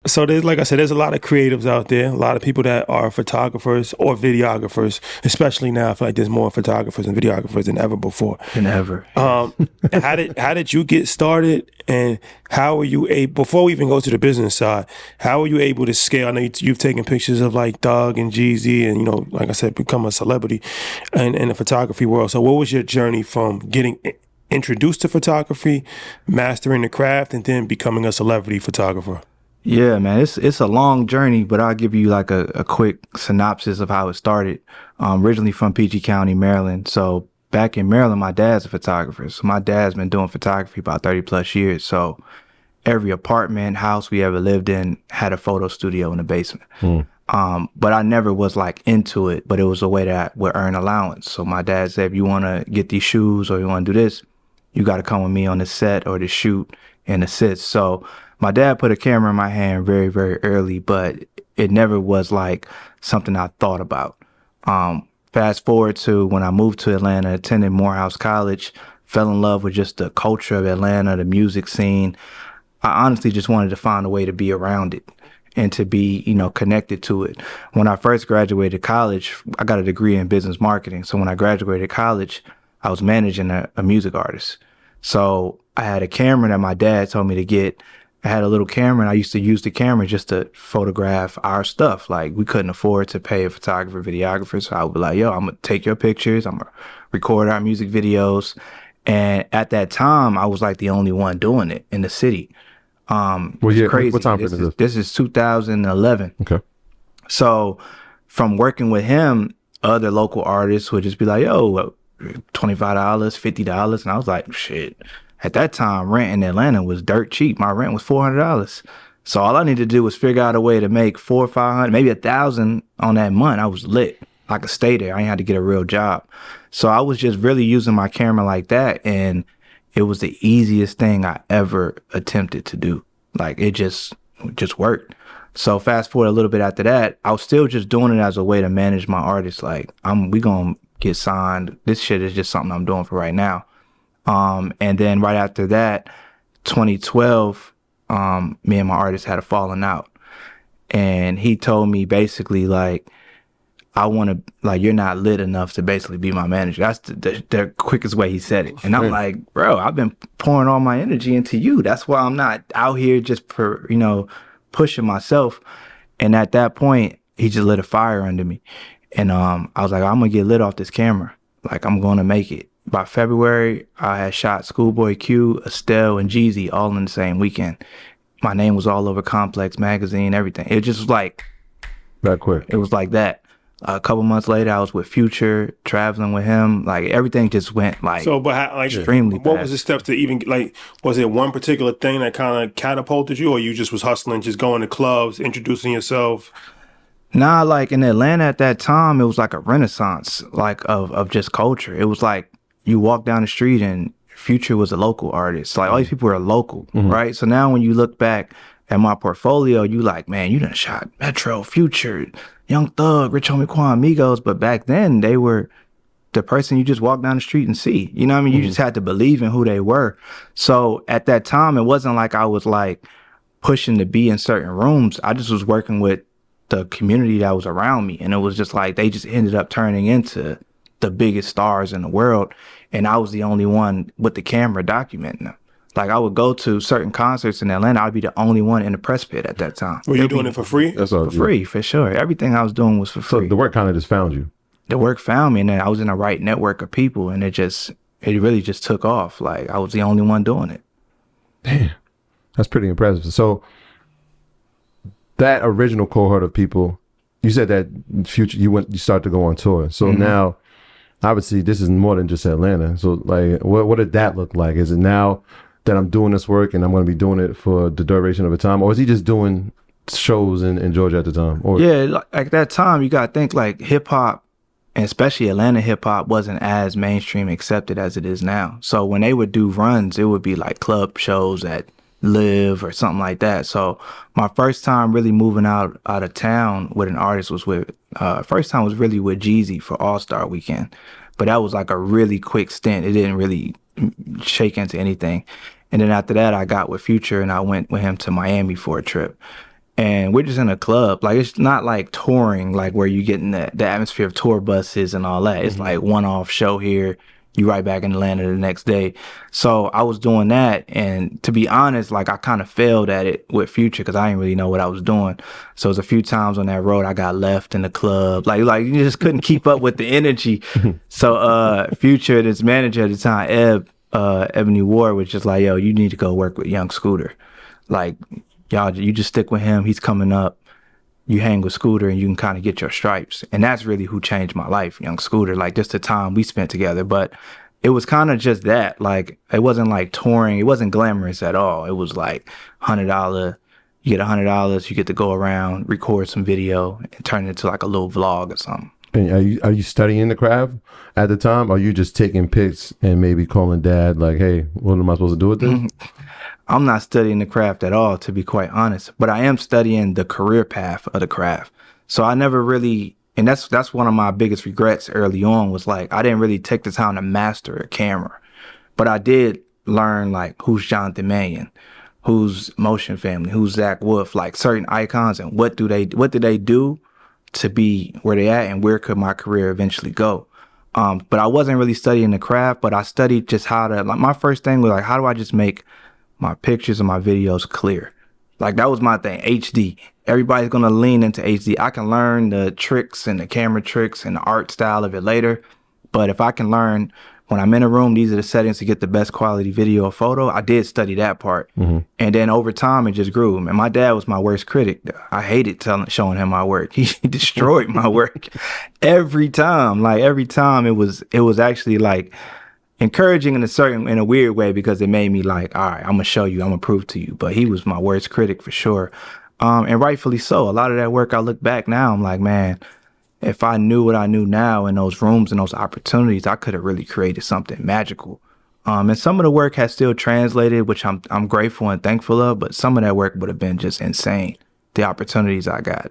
So there's, like I said, there's a lot of creatives out there, a lot of people that are photographers or videographers, especially now. I feel like there's more photographers and videographers than ever before. Than ever. Um, how did you get started, and how were you able, before we even go to the business side, how were you able to scale? I know you've taken pictures of like Doug and Jeezy, and like I said, become a celebrity in the photography world. So what was your journey from getting introduced to photography, mastering the craft, and then becoming a celebrity photographer? Yeah, man, it's a long journey, but I'll give you like a quick synopsis of how it started. Originally from Peachey County, Maryland. So back in Maryland, my dad's a photographer. So my dad's been doing photography about 30 plus years. So every apartment, house we ever lived in had a photo studio in the basement. But I never was like into it, but it was a way that I would earn allowance. So my dad said, if you want to get these shoes or you want to do this, you got to come with me on the set or the shoot and assist. So my dad put a camera in my hand very, very early, but it never was like something I thought about. Fast forward to when I moved to Atlanta, attended Morehouse College, fell in love with just the culture of Atlanta, the music scene. I honestly just wanted to find a way to be around it and to be, connected to it. When I first graduated college, I got a degree in business marketing. So when I graduated college, I was managing a music artist. So I had a camera that my dad told me to get. I had a little camera, and I used to use the camera just to photograph our stuff. Like, we couldn't afford to pay a photographer, videographer. So I would be like, yo, I'm going to take your pictures. I'm going to record our music videos. And at that time, I was like the only one doing it in the city. Crazy. What time frame is this? This is 2011. Okay. So from working with him, other local artists would just be like, yo, $25, $50. And I was like, shit. At that time, rent in Atlanta was dirt cheap. My rent was $400. So all I needed to do was figure out a way to make $400 or $500, maybe $1,000 on that month. I was lit. I could stay there. I ain't had to get a real job. So I was just really using my camera like that. And it was the easiest thing I ever attempted to do. Like, it just worked. So fast forward a little bit after that, I was still just doing it as a way to manage my artists. Like, we gonna get signed. This shit is just something I'm doing for right now. And then right after that, 2012, me and my artist had a falling out. And he told me basically, like, I want to, like, you're not lit enough to basically be my manager. That's the quickest way he said it. And I'm like, bro, I've been pouring all my energy into you. That's why I'm not out here just, pushing myself. And at that point, he just lit a fire under me. And I was like, I'm going to get lit off this camera. Like, I'm going to make it. By February, I had shot Schoolboy Q, Estelle, and Jeezy all in the same weekend. My name was all over Complex magazine, everything. It just was like that quick. It was like that. A couple months later, I was with Future, traveling with him. Like, everything just went like extremely what fast. was the steps to even, like, was it one particular thing that kind of catapulted you, or you just was hustling, just going to clubs, introducing yourself? Nah, like in Atlanta at that time, it was like a renaissance, like of just culture. It was like you walk down the street and Future was a local artist. Like, all these people were local, right? So now when you look back at my portfolio, you like, man, you done shot Metro, Future, Young Thug, Rich Homie Quan, Migos. But back then, they were the person you just walk down the street and see. You know what I mean? You just had to believe in who they were. So at that time, it wasn't like I was like pushing to be in certain rooms. I just was working with the community that was around me. And it was just like, they just ended up turning into the biggest stars in the world. And I was the only one with the camera documenting them. Like, I would go to certain concerts in Atlanta. I'd be the only one in the press pit at that time. Were you doing it for free? That's all, for free, for sure. Everything I was doing was for free. So the work kind of just found you. The work found me, and then I was in the right network of people, and it really just took off. Like, I was the only one doing it. Damn, that's pretty impressive. So that original cohort of people, you said that Future, you started to go on tour. So now, obviously, this is more than just Atlanta. So, like, what did that look like? Is it now that I'm doing this work and I'm going to be doing it for the duration of a time, or is he just doing shows in Georgia at the time? Or yeah, like at that time, you got to think like hip hop, and especially Atlanta hip hop, wasn't as mainstream accepted as it is now. So when they would do runs, it would be like club shows at Live or something like that. So my first time really moving out of town with an artist was with first time was really with Jeezy for All-Star Weekend, but that was like a really quick stint. It didn't really shake into anything. And then after that, I got with Future and I went with him to Miami for a trip. and we're just in a club. Like, it's not like touring, like where you get in the atmosphere of tour buses and all that. It's like one-off show here, you right back in Atlanta the next day. So I was doing that, and to be honest, like I kind of failed at it with Future because I didn't really know what I was doing. So it was a few times on that road I got left in the club, like you just couldn't keep up with the energy. So Future, his manager at the time, Ebony Ward, was just like, yo, you need to go work with Young Scooter. Like, y'all, you just stick with him. He's coming up. You hang with Scooter and you can kind of get your stripes. And that's really who changed my life, Young Scooter, like just the time we spent together. But it was kind of just that. Like, it wasn't like touring. It wasn't glamorous at all. It was like $100. You get $100. You get to go around, record some video, and turn it into like a little vlog or something. And are you studying the craft at the time? Or are you just taking pics and maybe calling dad like, hey, what am I supposed to do with this? I'm not studying the craft at all, to be quite honest, but I am studying the career path of the craft. So I never really, and that's one of my biggest regrets early on, was like, I didn't really take the time to master a camera, but I did learn like who's Jonathan Mannion, who's Motion Family, who's Zach Wolf, like certain icons, and what did they do to be where they at, and where could my career eventually go. But I wasn't really studying the craft, but I studied just how to, like, my first thing was like, how do I just make my pictures and my videos clear? Like, that was my thing. HD. Everybody's gonna lean into HD. I can learn the tricks and the camera tricks and the art style of it later, but if I can learn when I'm in a room, these are the settings to get the best quality video or photo, I did study that part. And then over time it just grew. And my dad was my worst critic. I hated showing him my work. He destroyed my work every time. Like, every time it was actually like encouraging in a weird way, because it made me like, all right, I'm gonna show you, I'm gonna prove to you. But he was my worst critic for sure. And rightfully so. A lot of that work, I look back now, I'm like, man, if I knew what I knew now in those rooms and those opportunities, I could have really created something magical. And some of the work has still translated, which I'm grateful and thankful of, but some of that work would have been just insane, the opportunities I got.